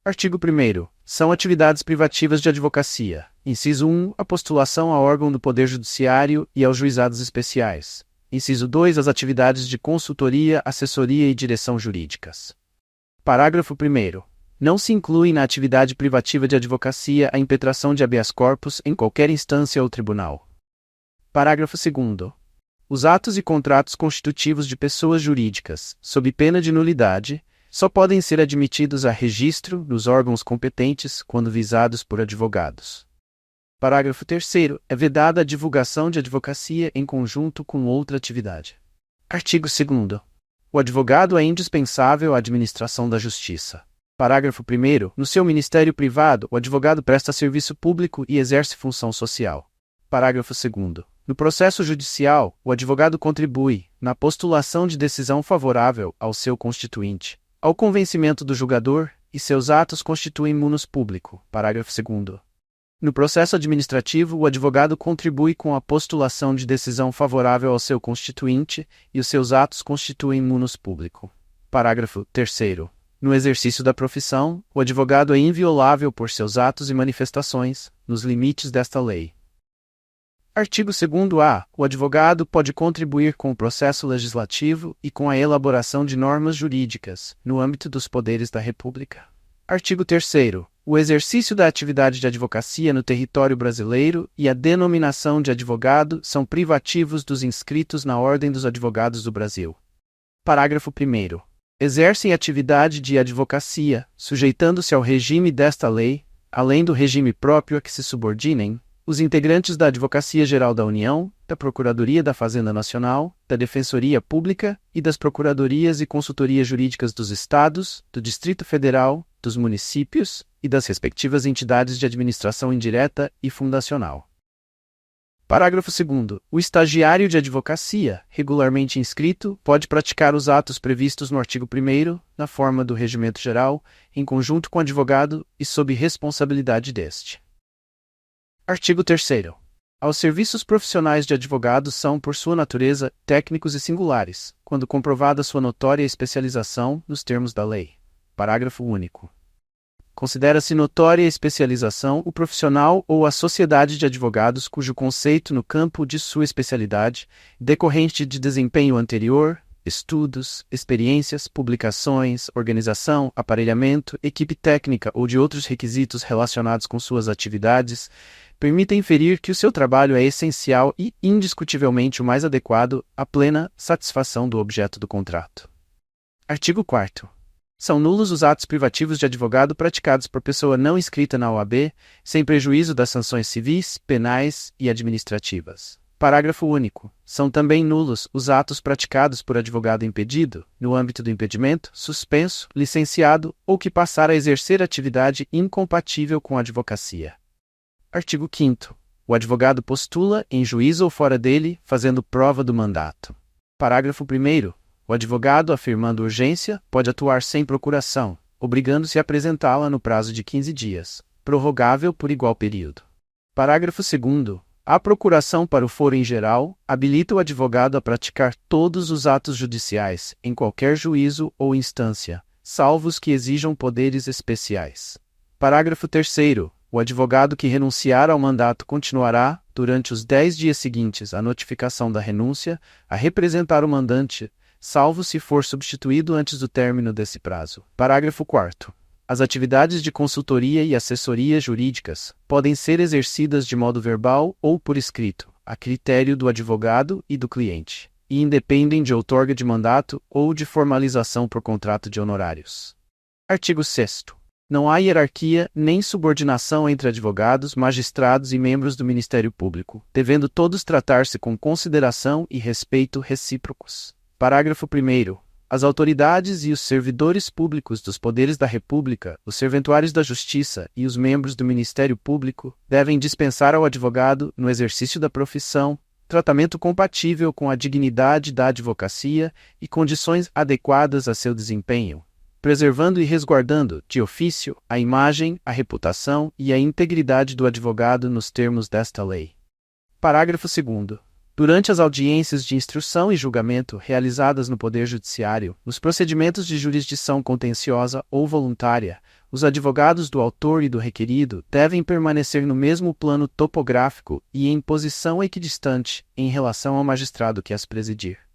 Artigo 1º. São atividades privativas de advocacia. Inciso 1. A postulação a órgão do Poder Judiciário e aos juizados especiais. Inciso 2. As atividades de consultoria, assessoria e direção jurídicas. Parágrafo 1º. Não se inclui na atividade privativa de advocacia a impetração de habeas corpus em qualquer instância ou tribunal. Parágrafo 2º. Os atos e contratos constitutivos de pessoas jurídicas, sob pena de nulidade, só podem ser admitidos a registro nos órgãos competentes quando visados por advogados. Parágrafo 3º. É vedada a divulgação de advocacia em conjunto com outra atividade. Artigo 2º. O advogado é indispensável à administração da justiça. Parágrafo 1º. No seu ministério privado, o advogado presta serviço público e exerce função social. Parágrafo 2º. No processo judicial, o advogado contribui, na postulação de decisão favorável ao seu constituinte, ao convencimento do julgador, e seus atos constituem munus público. Parágrafo 2º. No processo administrativo, o advogado contribui com a postulação de decisão favorável ao seu constituinte, e os seus atos constituem munus público. Parágrafo 3º. No exercício da profissão, o advogado é inviolável por seus atos e manifestações, nos limites desta lei. Artigo 2º-A. O advogado pode contribuir com o processo legislativo e com a elaboração de normas jurídicas, no âmbito dos poderes da República. Artigo 3º. O exercício da atividade de advocacia no território brasileiro e a denominação de advogado são privativos dos inscritos na Ordem dos Advogados do Brasil. Parágrafo 1º. Exercem atividade de advocacia, sujeitando-se ao regime desta lei, além do regime próprio a que se subordinem, os integrantes da Advocacia Geral da União, da Procuradoria da Fazenda Nacional, da Defensoria Pública e das Procuradorias e Consultorias Jurídicas dos Estados, do Distrito Federal, dos municípios e das respectivas entidades de administração indireta e fundacional. Parágrafo 2º. O estagiário de advocacia, regularmente inscrito, pode praticar os atos previstos no artigo 1º, na forma do regimento geral, em conjunto com o advogado e sob responsabilidade deste. Artigo 3º. Aos serviços profissionais de advogados são, por sua natureza, técnicos e singulares, quando comprovada sua notória especialização nos termos da lei. Parágrafo único. Considera-se notória especialização o profissional ou a sociedade de advogados cujo conceito no campo de sua especialidade, decorrente de desempenho anterior, estudos, experiências, publicações, organização, aparelhamento, equipe técnica ou de outros requisitos relacionados com suas atividades, permita inferir que o seu trabalho é essencial e, indiscutivelmente, o mais adequado à plena satisfação do objeto do contrato. Artigo 4º. São nulos os atos privativos de advogado praticados por pessoa não inscrita na OAB, sem prejuízo das sanções civis, penais e administrativas. Parágrafo único. São também nulos os atos praticados por advogado impedido, no âmbito do impedimento, suspenso, licenciado ou que passar a exercer atividade incompatível com a advocacia. Artigo 5º. O advogado postula, em juízo ou fora dele, fazendo prova do mandato. Parágrafo 1º. O advogado, afirmando urgência, pode atuar sem procuração, obrigando-se a apresentá-la no prazo de 15 dias, prorrogável por igual período. Parágrafo 2º. A procuração para o foro em geral habilita o advogado a praticar todos os atos judiciais, em qualquer juízo ou instância, salvo os que exijam poderes especiais. Parágrafo 3º. O advogado que renunciar ao mandato continuará, durante os 10 dias seguintes à notificação da renúncia, a representar o mandante, salvo se for substituído antes do término desse prazo. Parágrafo 4º. As atividades de consultoria e assessoria jurídicas podem ser exercidas de modo verbal ou por escrito, a critério do advogado e do cliente, e independem de outorga de mandato ou de formalização por contrato de honorários. Artigo 6º. Não há hierarquia nem subordinação entre advogados, magistrados e membros do Ministério Público, devendo todos tratar-se com consideração e respeito recíprocos. Parágrafo 1º. As autoridades e os servidores públicos dos poderes da República, os serventuários da Justiça e os membros do Ministério Público devem dispensar ao advogado, no exercício da profissão, tratamento compatível com a dignidade da advocacia e condições adequadas a seu desempenho, preservando e resguardando, de ofício, a imagem, a reputação e a integridade do advogado nos termos desta lei. Parágrafo 2º. Durante as audiências de instrução e julgamento realizadas no Poder Judiciário, nos procedimentos de jurisdição contenciosa ou voluntária, Os advogados do autor e do requerido devem permanecer no mesmo plano topográfico e em posição equidistante em relação ao magistrado que as presidir.